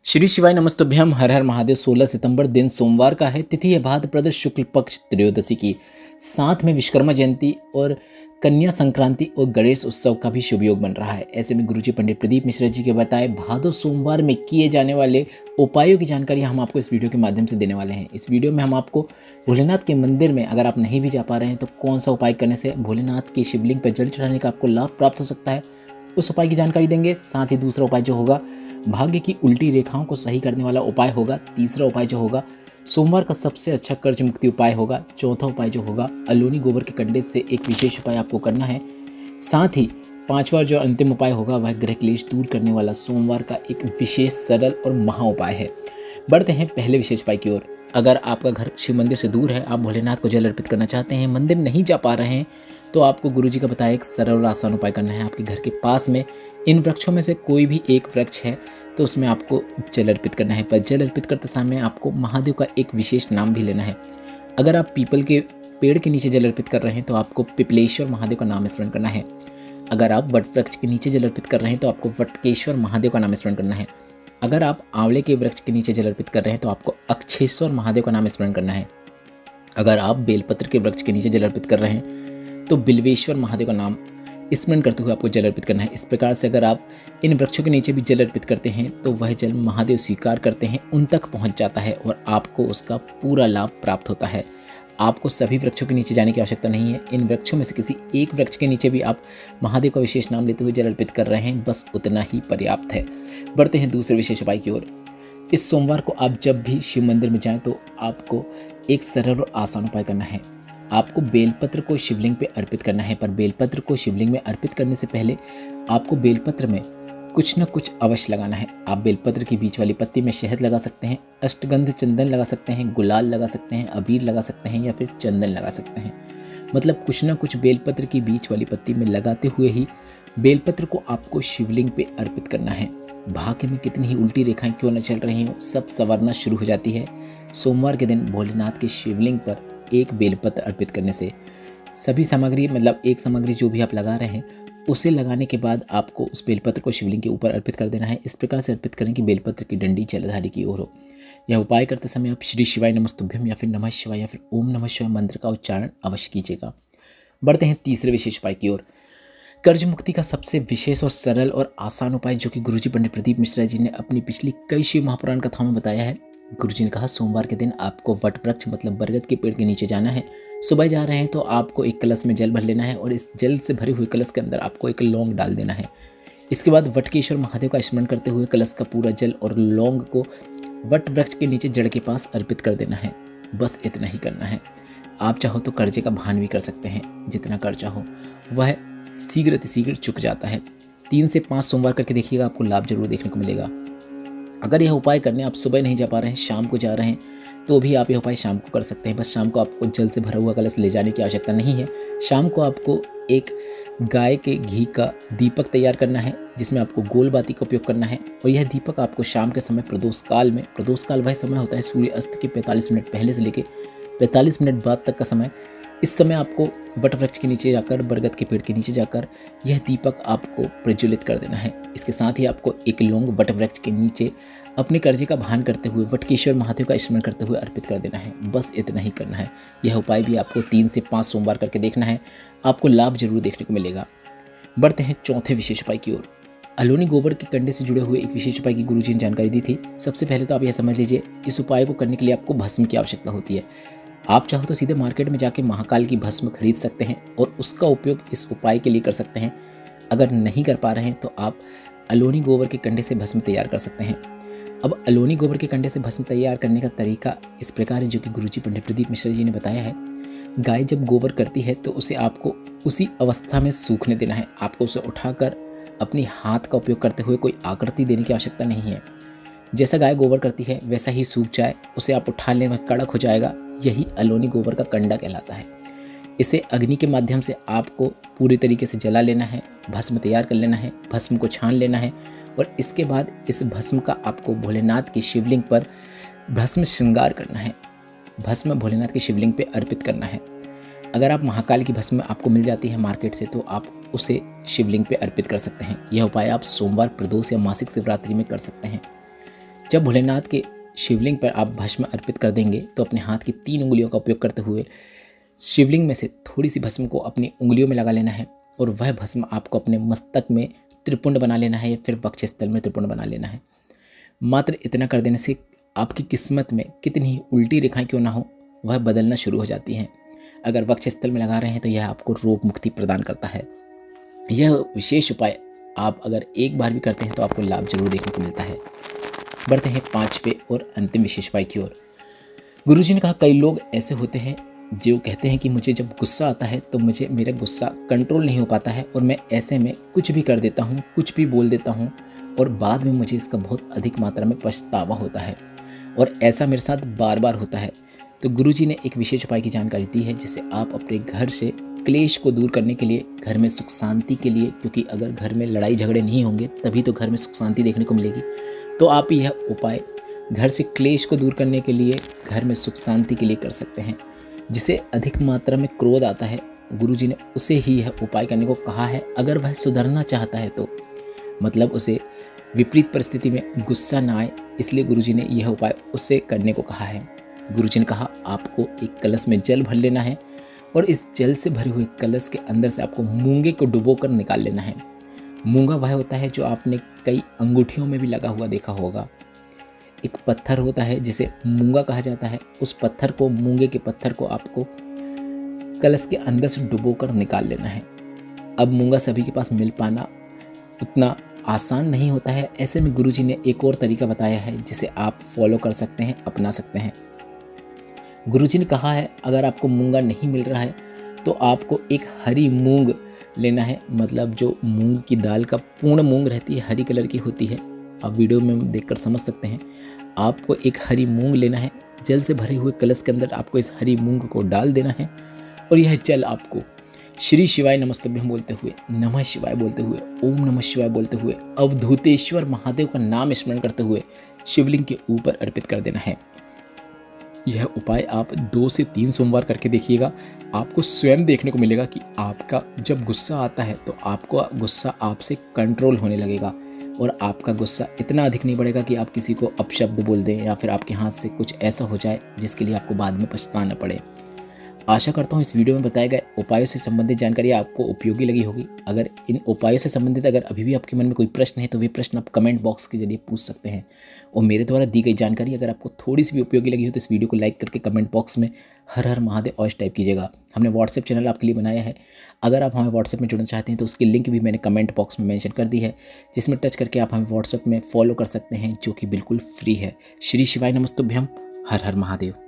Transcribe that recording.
श्री शिवाय नमस्तुभ्यम हर हर महादेव। 16 सितंबर दिन सोमवार का है। तिथि है भाद्रपद शुक्ल पक्ष त्रयोदशी की। साथ में विश्वकर्मा जयंती और कन्या संक्रांति और गणेश उत्सव का भी शुभ योग बन रहा है। ऐसे में गुरुजी पंडित प्रदीप मिश्रा जी के बताए भादो सोमवार में किए जाने वाले उपायों की जानकारी हम आपको इस वीडियो के माध्यम से देने वाले हैं। इस वीडियो में हम आपको भोलेनाथ के मंदिर में अगर आप नहीं भी जा पा रहे हैं तो कौन सा उपाय करने से भोलेनाथ की शिवलिंग पर जल चढ़ाने का आपको लाभ प्राप्त हो सकता है, उस उपाय की जानकारी देंगे। साथ ही दूसरा उपाय जो होगा भाग्य की उल्टी रेखाओं को सही करने वाला उपाय होगा। तीसरा उपाय जो होगा सोमवार का सबसे अच्छा कर्ज मुक्ति उपाय होगा। चौथा उपाय जो होगा अलोनी गोबर के कंडे से एक विशेष उपाय आपको करना है। साथ ही पांचवा जो अंतिम उपाय होगा वह ग्रह क्लेश दूर करने वाला सोमवार का एक विशेष सरल और महा उपाय है। बढ़ते हैं पहले विशेष उपाय की ओर। अगर आपका घर शिव मंदिर से दूर है, आप भोलेनाथ को जल अर्पित करना चाहते हैं, मंदिर नहीं जा पा रहे हैं, तो आपको गुरुजी का बताया एक सरल और आसान उपाय करना है। आपके घर के पास में इन वृक्षों में से कोई भी एक वृक्ष है तो उसमें आपको जल अर्पित करना है। पर जल अर्पित करते समय आपको महादेव का एक विशेष नाम भी लेना है। अगर आप पीपल के पेड़ के नीचे जल अर्पित कर रहे हैं तो आपको पिपलेश्वर महादेव का नाम स्मरण करना है। अगर आप वट वृक्ष के नीचे जल अर्पित कर रहे हैं तो आपको वटकेश्वर महादेव का नाम स्मरण करना है। अगर आप आंवले के वृक्ष के नीचे जल अर्पित कर रहे हैं तो आपको अक्षेश्वर महादेव का नाम स्मरण करना है। अगर आप बेलपत्र के वृक्ष के नीचे जल अर्पित कर रहे हैं तो बिल्वेश्वर महादेव का नाम स्मरण करते हुए आपको जल अर्पित करना है। इस प्रकार से अगर आप इन वृक्षों के नीचे भी जल अर्पित करते हैं तो वह जल महादेव स्वीकार करते हैं, उन तक पहुंच जाता है और आपको उसका पूरा लाभ प्राप्त होता है। आपको सभी वृक्षों के नीचे जाने की आवश्यकता नहीं है। इन वृक्षों में से किसी एक वृक्ष के नीचे भी आप महादेव का विशेष नाम लेते हुए जल अर्पित कर रहे हैं, बस उतना ही पर्याप्त है। बढ़ते हैं दूसरे विशेष उपाय की ओर। इस सोमवार को आप जब भी शिव मंदिर में जाएं तो आपको एक सरल और आसान उपाय करना है। आपको बेलपत्र को शिवलिंग पे अर्पित करना है, पर बेलपत्र को शिवलिंग में अर्पित करने से पहले आपको बेलपत्र में कुछ न कुछ अवश्य लगाना है। आप बेलपत्र की बीच वाली पत्ती में शहद लगा सकते हैं, अष्टगंध चंदन लगा सकते हैं, गुलाल लगा सकते हैं, अबीर लगा सकते हैं या फिर चंदन लगा सकते हैं। मतलब कुछ न कुछ बेलपत्र की बीच वाली पत्ती में लगाते हुए ही बेलपत्र को आपको शिवलिंग पे अर्पित करना है। भाग्य में कितनी ही उल्टी रेखाएं क्यों न चल रही हो, सब संवरना शुरू हो जाती है। सोमवार के दिन भोलेनाथ के शिवलिंग पर एक बेलपत्र अर्पित करने से सभी सामग्री मतलब एक सामग्री जो भी आप लगा रहे हैं उसे लगाने के बाद आपको उस बेलपत्र को शिवलिंग के ऊपर अर्पित कर देना है। इस प्रकार से अर्पित करें कि बेलपत्र की डंडी जलधारी की ओर हो। यह उपाय करते समय आप श्री शिवाय नमस्तुभ्यम या फिर नमः शिवाय या फिर ओम नमः शिवाय मंत्र का उच्चारण अवश्य कीजिएगा। बढ़ते हैं तीसरे विशेष उपाय की ओर। कर्ज मुक्ति का सबसे विशेष और सरल और आसान उपाय जो कि गुरुजी पंडित प्रदीप मिश्रा जी ने अपनी पिछली कई शिव महापुराण कथाओं में बताया है। गुरुजी ने कहा सोमवार के दिन आपको वट वृक्ष मतलब बरगद के पेड़ के नीचे जाना है। सुबह जा रहे हैं तो आपको एक कलश में जल भर लेना है और इस जल से भरे हुए कलश के अंदर आपको एक लौंग डाल देना है। इसके बाद वटकेश्वर महादेव का स्मरण करते हुए कलश का पूरा जल और लौंग को वट वृक्ष के नीचे जड़ के पास अर्पित कर देना है। बस इतना ही करना है। आप चाहो तो कर्जे का भान भी कर सकते हैं। जितना कर्जा हो वह शीघ्र अतिशीघ्र चुक जाता है। 3 से 5 सोमवार करके देखिएगा, आपको लाभ जरूर देखने को मिलेगा। अगर यह उपाय करने आप सुबह नहीं जा पा रहे हैं, शाम को जा रहे हैं, तो भी आप यह उपाय शाम को कर सकते हैं। बस शाम को आपको जल से भरा हुआ कलश ले जाने की आवश्यकता नहीं है। शाम को आपको एक गाय के घी का दीपक तैयार करना है जिसमें आपको गोल बाती का उपयोग करना है और यह दीपक आपको शाम के समय प्रदोष काल वह समय होता है सूर्य अस्त के 45 मिनट पहले से लेकर 45 मिनट बाद तक का समय। इस समय आपको वट वृक्ष के नीचे जाकर बरगद के पेड़ के नीचे जाकर यह दीपक आपको प्रज्वलित कर देना है। इसके साथ ही आपको एक लौंग वट वृक्ष के नीचे अपने कर्जे का भान करते हुए वटकेश्वर महादेव का स्मरण करते हुए अर्पित कर देना है। बस इतना ही करना है। यह उपाय भी आपको 3 से 5 सोमवार करके देखना है, आपको लाभ जरूर देखने को मिलेगा। बढ़ते हैं चौथे विशेष उपाय की ओर। अलोनी गोबर के कंडे से जुड़े हुए एक विशेष उपाय की गुरुजी ने जानकारी दी थी। सबसे पहले तो आप यह समझ लीजिए, इस उपाय को करने के लिए आपको भस्म की आवश्यकता होती है। आप चाहो तो सीधे मार्केट में जाके महाकाल की भस्म खरीद सकते हैं और उसका उपयोग इस उपाय के लिए कर सकते हैं। अगर नहीं कर पा रहे हैं तो आप अलोनी गोबर के कंडे से भस्म तैयार कर सकते हैं। अब अलोनी गोबर के कंडे से भस्म तैयार करने का तरीका इस प्रकार है जो कि गुरुजी पंडित प्रदीप मिश्रा जी ने बताया है। गाय जब गोबर करती है तो उसे आपको उसी अवस्था में सूखने देना है। आपको उसे उठाकर अपनी हाथ का उपयोग करते हुए कोई आकृति देने की आवश्यकता नहीं है। जैसा गाय गोबर करती है वैसा ही सूख जाए, उसे आप उठा लें, वह कड़क हो जाएगा। यही अलोनी गोबर का कंडा कहलाता है। इसे अग्नि के माध्यम से आपको पूरी तरीके से जला लेना है, भस्म तैयार कर लेना है, भस्म को छान लेना है और इसके बाद इस भस्म का आपको भोलेनाथ की शिवलिंग पर भस्म श्रृंगार करना है। भस्म भोलेनाथ की शिवलिंग पे अर्पित करना है। अगर आप महाकाल की भस्म आपको मिल जाती है मार्केट से तो आप उसे शिवलिंग पे अर्पित कर सकते हैं। यह उपाय आप सोमवार, प्रदोष या मासिक शिवरात्रि में कर सकते हैं। जब भोलेनाथ के शिवलिंग पर आप भस्म अर्पित कर देंगे तो अपने हाथ की 3 उंगलियों का उपयोग करते हुए शिवलिंग में से थोड़ी सी भस्म को अपनी उंगलियों में लगा लेना है और वह भस्म आपको अपने मस्तक में त्रिपुंड बना लेना है या फिर वक्षस्थल में त्रिपुंड बना लेना है। मात्र इतना कर देने से आपकी किस्मत में कितनी ही उल्टी रेखाएं क्यों ना हो, वह बदलना शुरू हो जाती हैं। अगर वक्षस्थल में लगा रहे हैं तो यह आपको रोग मुक्ति प्रदान करता है। यह विशेष उपाय आप अगर एक बार भी करते हैं तो आपको लाभ जरूर देखने को मिलता है। बढ़ते हैं 5वें और अंतिम विशेष उपाय की ओर। गुरुजी ने कहा, कई लोग ऐसे होते हैं जो कहते हैं कि मुझे जब गुस्सा आता है तो मुझे मेरा गुस्सा कंट्रोल नहीं हो पाता है और मैं ऐसे में कुछ भी कर देता हूँ, कुछ भी बोल देता हूँ और बाद में मुझे इसका बहुत अधिक मात्रा में पछतावा होता है और ऐसा मेरे साथ बार बार होता है। तो गुरुजी ने एक विशेष उपाय की जानकारी दी है जिसे आप अपने घर से क्लेश को दूर करने के लिए, घर में सुख शांति के लिए, क्योंकि अगर घर में लड़ाई झगड़े नहीं होंगे तभी तो घर में सुख शांति देखने को मिलेगी, तो आप यह उपाय घर से क्लेश को दूर करने के लिए, घर में सुख शांति के लिए कर सकते हैं। जिसे अधिक मात्रा में क्रोध आता है, गुरुजी ने उसे ही यह उपाय करने को कहा है। अगर वह सुधरना चाहता है तो मतलब उसे विपरीत परिस्थिति में गुस्सा ना आए, इसलिए गुरुजी ने यह उपाय उसे करने को कहा है। गुरुजी ने कहा, आपको एक कलश में जल भर लेना है और इस जल से भरे हुए कलश के अंदर से आपको मूंगे को डुबोकर निकाल लेना है। मूंगा वह होता है जो आपने कई अंगूठियों में भी लगा हुआ देखा होगा। एक पत्थर होता है जिसे मूंगा कहा जाता है। उस पत्थर को, मूंगे के पत्थर को आपको कलश के अंदर से डुबोकर निकाल लेना है। अब मूंगा सभी के पास मिल पाना उतना आसान नहीं होता है। ऐसे में गुरुजी ने एक और तरीका बताया है जिसे आप फॉलो कर सकते हैं, अपना सकते हैं। गुरुजी ने कहा है, अगर आपको मूंगा नहीं मिल रहा है तो आपको एक हरी मूंग लेना है। मतलब जो मूंग की दाल का पूर्ण मूंग रहती है, हरी कलर की होती है, आप वीडियो में देखकर समझ सकते हैं। आपको एक हरी मूंग लेना है। जल से भरे हुए कलश के अंदर आपको इस हरी मूंग को डाल देना है और यह जल आपको श्री शिवाय नमस्तुभ्यम बोलते हुए, नमः शिवाय बोलते हुए, ओम नमः शिवाय बोलते हुए, अवधूतेश्वर महादेव का नाम स्मरण करते हुए शिवलिंग के ऊपर अर्पित कर देना है। यह उपाय आप 2 से 3 सोमवार करके देखिएगा। आपको स्वयं देखने को मिलेगा कि आपका जब गुस्सा आता है तो आपका गुस्सा आपसे कंट्रोल होने लगेगा और आपका गुस्सा इतना अधिक नहीं बढ़ेगा कि आप किसी को अपशब्द बोल दें या फिर आपके हाथ से कुछ ऐसा हो जाए जिसके लिए आपको बाद में पछताना पड़े। आशा करता हूँ इस वीडियो में बताए गए उपायों से संबंधित जानकारी आपको उपयोगी लगी होगी। अगर इन उपायों से संबंधित अगर अभी भी आपके मन में कोई प्रश्न है तो वे प्रश्न आप कमेंट बॉक्स के जरिए पूछ सकते हैं। और मेरे द्वारा दी गई जानकारी अगर आपको थोड़ी सी भी उपयोगी लगी हो तो इस वीडियो को लाइक करके कमेंट बॉक्स में हर हर महादेव अवश्य टाइप कीजिएगा। हमने व्हाट्सएप चैनल आपके लिए बनाया है। अगर आप हमें व्हाट्सएप में जुड़ना चाहते हैं तो उसकी लिंक भी मैंने कमेंट बॉक्स में मेंशन कर दी है, जिसमें टच करके आप हमें व्हाट्सएप में फॉलो कर सकते हैं, जो कि बिल्कुल फ्री है। श्री शिवाय नमस्तुभ्यम। हर हर महादेव।